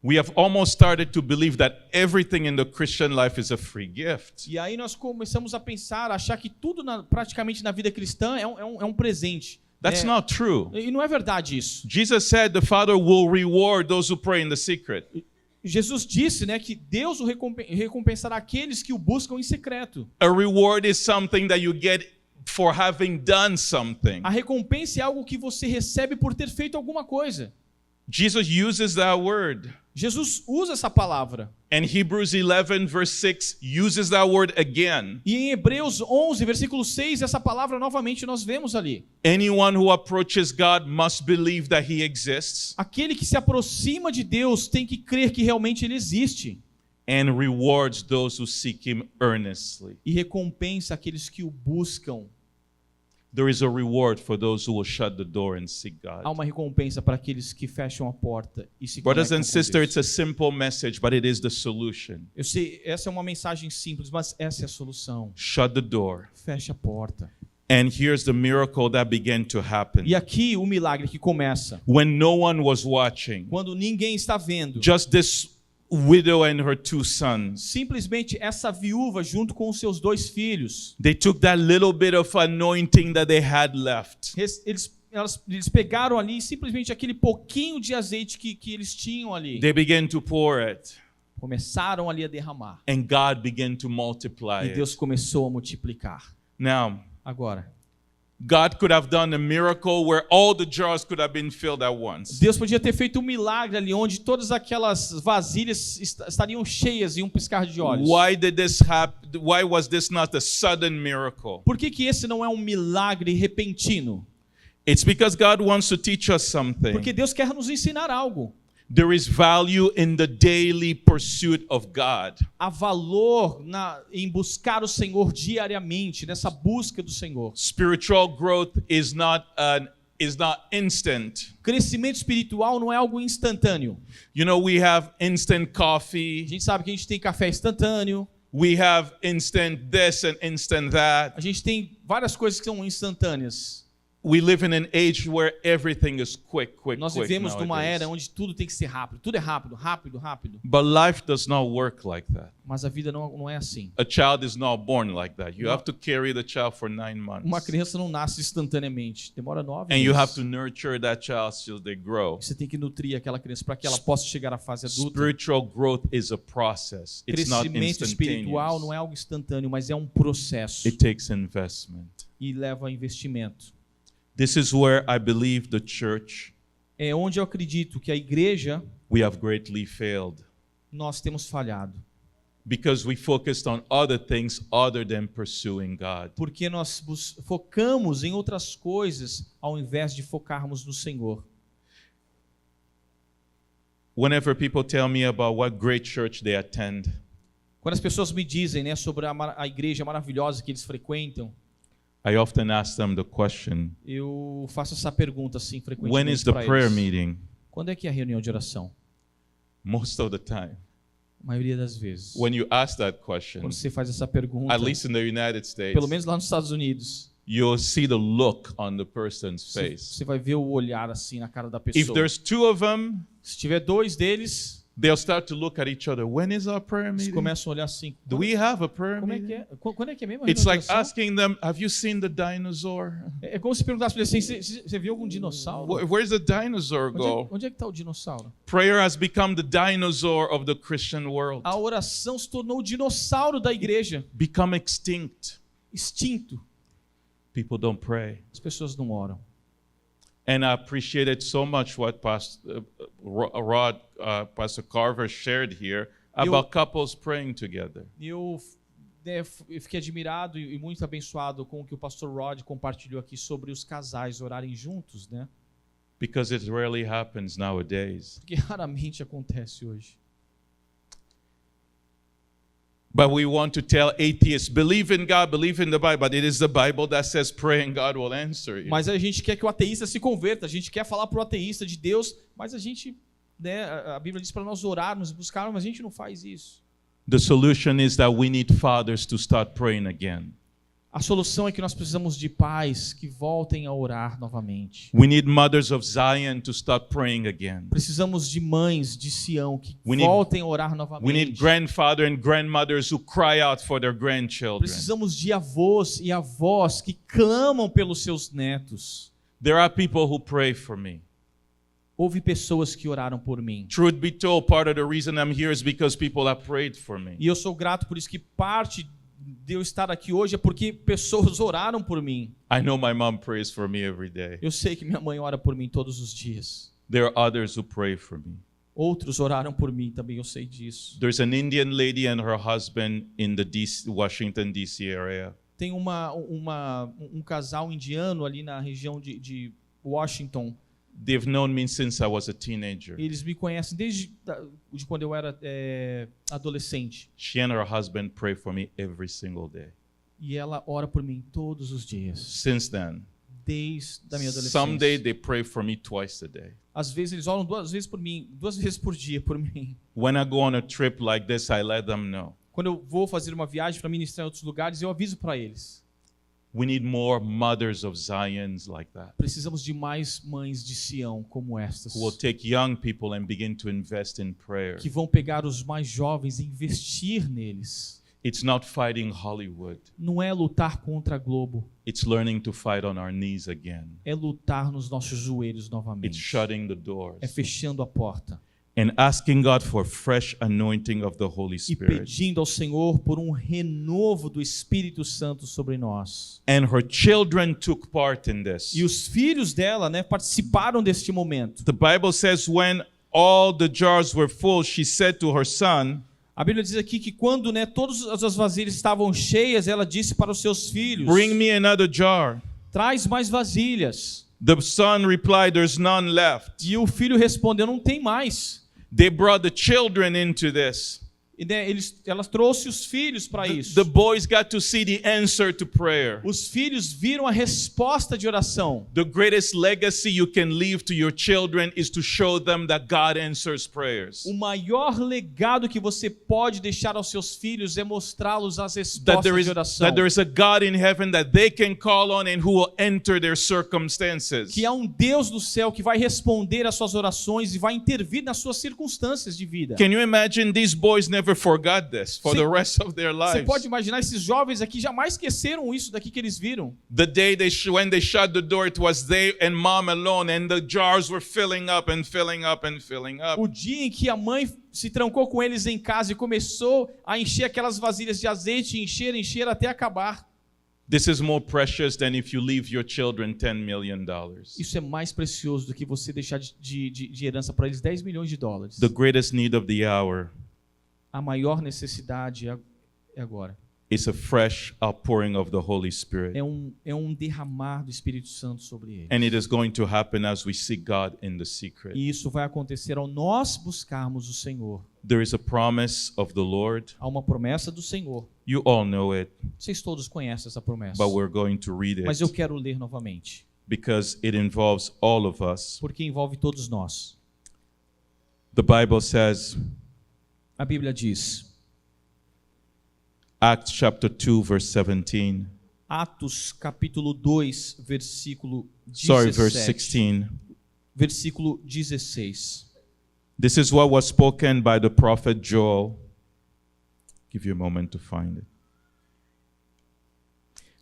we have almost started to believe that everything in the Christian life is a free gift. E aí nós começamos a pensar, a achar que tudo praticamente na vida cristã é um presente. That's not true. E não é verdade isso. Jesus said the Father will reward those who pray in the secret. Jesus disse, né, que Deus o recompensará aqueles que o buscam em secreto. A reward is something that you get for having done something. A recompensa é algo que você recebe por ter feito alguma coisa. Jesus uses that word. Jesus usa essa palavra. And Hebrews 11 verse 6 uses that word again. E em Hebreus 11, versículo 6, essa palavra novamente nós vemos ali. Anyone who approaches God must believe that he exists Aquele que se aproxima de Deus tem que crer que realmente ele existe. and rewards those who seek him earnestly. E recompensa aqueles que o buscam. There is a reward for those who will shut the door and seek Há God. uma recompensa para aqueles que fecham a porta e se Brothers conectam and com sisters, Deus. it's a simple message, but it is the solution. Eu sei, essa é uma mensagem simples, mas essa é a solução. Shut the door. Fecha a porta. And here's the miracle that began to happen. E aqui o milagre que começa. When no one was watching, Quando ninguém está vendo. just this widow and her 2 sons, Simplesmente essa viúva junto com os seus 2 filhos. they took that little bit of anointing that they had left. Eles pegaram ali simplesmente aquele pouquinho de azeite que eles tinham ali. They began to pour it, Começaram ali a derramar. and God began to multiply E Deus it. começou a multiplicar. Now, Agora, God could have done a miracle where all the jars could have been filled at once. Deus podia ter feito um milagre ali onde todas aquelas vasilhas estariam cheias em um piscar de olhos. Why did this happen? Why was this not a sudden miracle? Por que esse não é um milagre repentino? It's because God wants to teach us something. Porque Deus quer nos ensinar algo. There is value in the daily pursuit of God. Há valor em buscar o Senhor diariamente, nessa busca do Senhor. Spiritual growth is not instant. Crescimento espiritual não é algo instantâneo. You know, we have instant A coffee, gente sabe que a gente tem café instantâneo, we have instant this and instant that. a gente tem várias coisas que são instantâneas. We live in an age where everything is quick. Nós vivemos numa nowadays. era onde tudo tem que ser rápido. Tudo é rápido, rápido, rápido. But life does not work like that. Mas a vida não é assim. A child is not born like that. You have to carry the child for 9 months. Uma criança não nasce instantaneamente. Demora 9 And meses. you have to nurture that child till they grow. Você tem que nutrir aquela criança para que ela possa chegar à fase adulta. Spiritual growth is a process. It's not Crescimento espiritual não instantaneous. é algo instantâneo, mas é um processo. It takes investment. E leva a investimento. This is where I believe the church, É onde eu acredito que a igreja, we have greatly failed. nós temos falhado. Because we focused on other things other than pursuing God. Porque nós focamos em outras coisas ao invés de focarmos no Senhor. Whenever people tell me about what great church they attend, Quando as pessoas me dizem, né, sobre a igreja maravilhosa que eles frequentam, I often ask them the question, eu faço essa pergunta assim when is frequentemente the para prayer eles. meeting? Quando é que é a reunião de oração? Most of the time. A maioria das vezes. When you ask that question, Quando você faz essa pergunta, at least in the United States, pelo menos lá nos Estados Unidos, you'll see the look on the person's face. você vai ver o olhar assim na cara da If pessoa. there's 2 of them, Se tiver 2 deles, they'll start to look at each other. When is our prayer eles meeting? começam a olhar assim. Do we have a prayer Como é que meeting? é? Quando é que é mesmo a It's reunião de like oração? asking them, have you seen the dinosaur? É como se perguntasse para ele assim, você viu algum dinossauro? Where's the dinosaur go? Onde é que está o dinossauro? Prayer has become the dinosaur of the Christian world. A oração se tornou o dinossauro da igreja. Become extinct. Extinto. People don't pray. As pessoas não oram. And I appreciated so much what Pastor Carver shared here about couples praying together. E eu fiquei admirado e muito abençoado com o que o pastor Rod compartilhou aqui sobre os casais orarem juntos, né? Because it rarely happens nowadays. Porque raramente acontece hoje. But we want to tell atheists, believe in God, believe in the Bible. But it is the Bible that says pray and God will answer you. Mas a gente quer que o ateísta se converta, a gente quer falar para o ateísta de Deus, mas a gente, né, a Bíblia diz para nós orarmos e buscarmos, mas a gente não faz isso. The solution is that we need fathers to start praying again. A solução é que nós precisamos de pais que voltem a orar novamente. We need mothers of Zion to start praying again. Precisamos de mães de Sião que We need- voltem a orar We need novamente. grandfather and grandmothers who cry out for their grandchildren. Precisamos de avós e avós que clamam pelos seus netos. There are people who pray for me. Houve pessoas que oraram por mim. Truth be told, part of the reason I'm here is because people have prayed for me. E eu sou grato por isso, que parte de eu estar aqui hoje é porque pessoas oraram por mim. I know my mom prays for me every day. Eu sei que minha mãe ora por mim todos os dias. There are others who pray for me. Outros oraram por mim também, eu sei disso. There's an Indian lady and her husband in the Washington, D.C. area. Tem um casal indiano ali na região de Washington. They've known me since I was a teenager. Eles me conhecem desde de quando eu era adolescente. She and her husband pray for me every single day. E ela ora por mim todos os dias, Since then, desde a minha adolescência. someday they pray for me twice a day. Às vezes eles oram 2 vezes por mim, 2 vezes por dia por mim. When I go on a trip like this, I let them know. Quando eu vou fazer uma viagem para ministrar em outros lugares, eu aviso para eles. We need more mothers of Zions like that, Precisamos de mais mães de Sião como estas, who will take young people and begin to invest in prayer. que vão pegar os mais jovens e investir neles. It's not fighting Hollywood. Não é lutar contra a Globo, It's learning to fight on our knees again. é lutar nos nossos joelhos It's novamente. shutting the doors É fechando a porta and asking God for fresh anointing of the Holy e Spirit. pedindo ao Senhor por um renovo do Espírito Santo sobre nós. And her children took part in this. E os filhos dela, né, participaram deste momento. The Bible says when all the jars were full, she said to her son, A Bíblia diz aqui que quando, né, todas as vasilhas estavam cheias, ela disse para os seus filhos: "Bring me another jar." traz mais vasilhas. The son replied, "There's none left." E o filho respondeu: não tem mais. They brought the children into this. E, né, ela trouxe os filhos para isso. The boys got to see the answer to prayer. Os filhos viram a resposta de oração. The greatest legacy you can leave to your children is to show them that God answers prayers. O maior legado que você pode deixar aos seus filhos é mostrá-los as That respostas de oração. there is a God in heaven that they can call on and who will enter their circumstances. Que há um Deus no céu que vai responder às suas orações e vai intervir nas suas circunstâncias de vida. Can you imagine these boys never forgot this for the rest of their Você lives? pode imaginar, esses jovens aqui jamais esqueceram isso daqui que eles viram. The day when they shut the door, it was they and mom alone, and the jars were filling up and filling up and filling up. O dia em que a mãe se trancou com eles em casa e começou a encher aquelas vasilhas de azeite, encher até acabar. This is more precious than if you leave your children $10 million. Isso é mais precioso do que você deixar de herança para eles $10 milhões. The greatest need of the hour A maior necessidade é agora. is a fresh outpouring of the Holy Spirit. É um derramar do Espírito Santo sobre eles. And it is going to happen as we seek God in the secret. E isso vai acontecer ao nós buscarmos o Senhor. There is a promise of the Lord. Há uma promessa do Senhor. You all know it, Vocês todos conhecem essa promessa. but we're going to read Mas eu it quero ler novamente, because it involves all of us. porque envolve todos nós. The Bible says, A Bíblia diz, Acts chapter 2, verse 17. Atos capítulo 2, versículo 17. Sorry, verse 16. Versículo 16. This is what was spoken by the prophet Joel. Give you a moment to find it.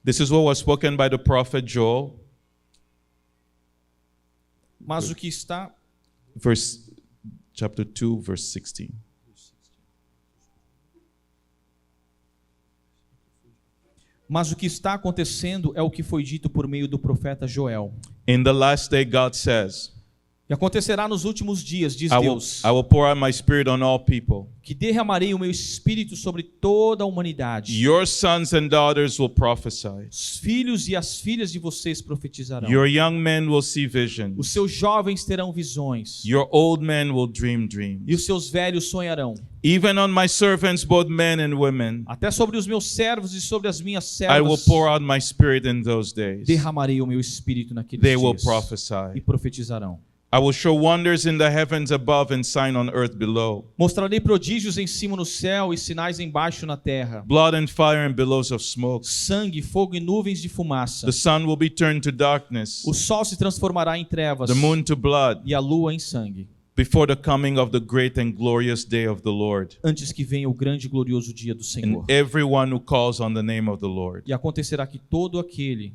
This is what was spoken by the prophet Joel. Mas o que está... Chapter 2, verse 16. Mas o que está acontecendo é o que foi dito por meio do profeta Joel. In the last day, God says, E acontecerá nos últimos dias, diz I Deus, will pour out my spirit on all people. que derramarei o meu espírito sobre toda a humanidade. Your sons and daughters will prophesy. Os filhos e as filhas de vocês profetizarão. Your young men will see Os visions. seus jovens terão visões. Your old men will dream E dreams. os seus velhos sonharão. Even on my servants, both men and women, Até sobre os meus servos e sobre as minhas I will servas pour out my spirit in those days. derramarei o meu espírito naqueles They will dias. E prophesy. profetizarão. I will show wonders in the heavens above and sign on earth below. Mostrarei prodígios em cima no céu e sinais embaixo na terra. Blood and fire and billows of smoke. Sangue, fogo e nuvens de fumaça. The sun will be turned to darkness, O sol se transformará em trevas the moon to blood, e a lua em sangue, before the coming of the great and glorious day of the Lord. antes que venha o grande e glorioso dia do Senhor. And everyone who calls on the name of the Lord E acontecerá que todo aquele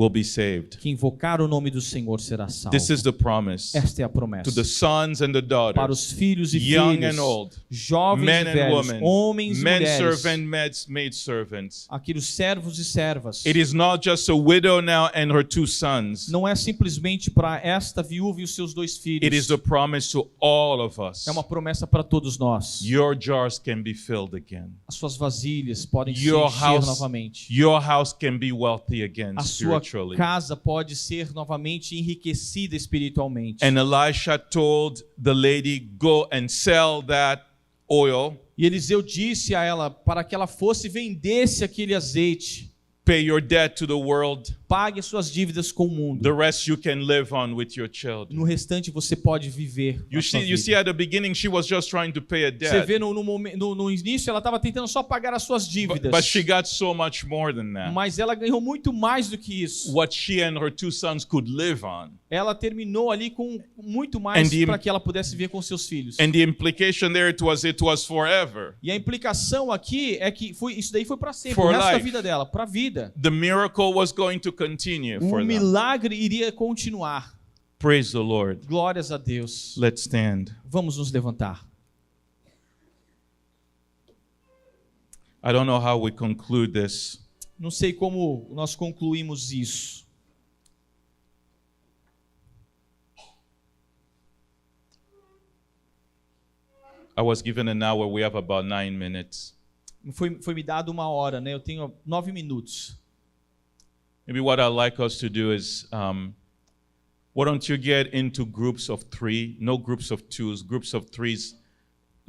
will be saved. que invocar o nome do Senhor será salvo. This is the promise Esta é a to promessa. the sons and the Para daughters, os filhos e young filhas, and old, jovens men e and velhos, women, homens e men mulheres, servant, maid servants. aqueles servos e servas. It is not just a widow now and her two sons. Não é simplesmente para esta viúva e os seus 2 filhos. It is the promise to all of us. É uma promessa para todos nós. Your jars can be filled again. As suas vasilhas podem se Your encher house, novamente. your house can be wealthy again A sua spiritually. casa pode ser novamente enriquecida espiritualmente. And Elisha told the lady, go and sell that oil, E Eliseu disse a ela para que ela fosse e vendesse aquele azeite. pay your debt to the world. Pague as suas dívidas com o mundo. The rest you can live on with your children. No restante você pode viver. You a sua see, vida. at the beginning, she was just trying to pay a Você debt. vê no início ela estava tentando só pagar as suas dívidas. But she got so much more than that. Mas ela ganhou muito mais do que isso. What she and her two sons could live on. Ela terminou ali com muito mais And the- para que ela pudesse viver com seus filhos. And the implication there it was forever. E a implicação aqui é que isso daí foi para sempre, For o resto da life. vida dela, para a vida. The miracle was going to continue for O them. milagre iria continuar. Praise the Lord. Glórias a Deus. Let's stand. Vamos nos levantar. I don't know how we conclude this. Não sei como nós concluímos isso. I was given an hour. We have about 9 minutes. Foi me dado 1 hora, né? Eu tenho 9 minutos. Maybe what I'd like us to do is, why don't you get into groups of 3, no groups of 2s, groups of 3s,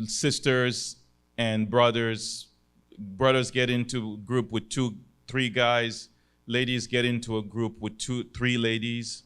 sisters and brothers. Brothers get into a group with 2, 3 guys. Ladies get into a group with 2, 3 ladies.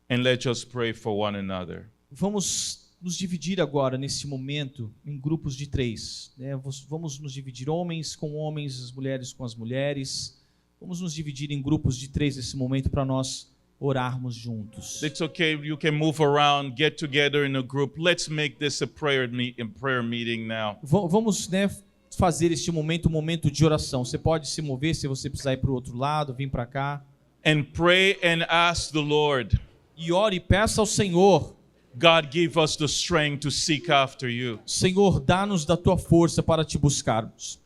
And let's just pray for one another. Vamos nos dividir agora, nesse momento, em grupos de 3. Né? Vamos nos dividir homens com homens, as mulheres com as mulheres. Vamos nos dividir em grupos de 3 nesse momento para nós orarmos juntos. It's okay. You can move around, get together in a group. Let's make this a prayer meeting now. Vamos, né, fazer este momento um momento de oração. Você pode se mover se você precisar ir para o outro lado, vir para cá. And pray and ask the Lord, E ore e peça ao Senhor. God, give us the strength to seek after you. Senhor, dá-nos da tua força para te buscarmos.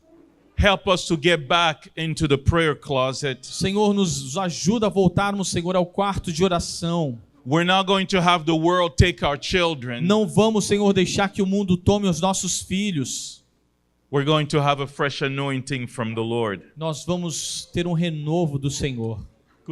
Help us to get back into the prayer closet. Senhor, nos ajuda a voltarmos, Senhor, ao quarto de oração. We're not going to have the world take our children. Não vamos, Senhor, deixar que o mundo tome os nossos filhos. We're going to have a fresh anointing from the Lord. Nós vamos ter um renovo do Senhor.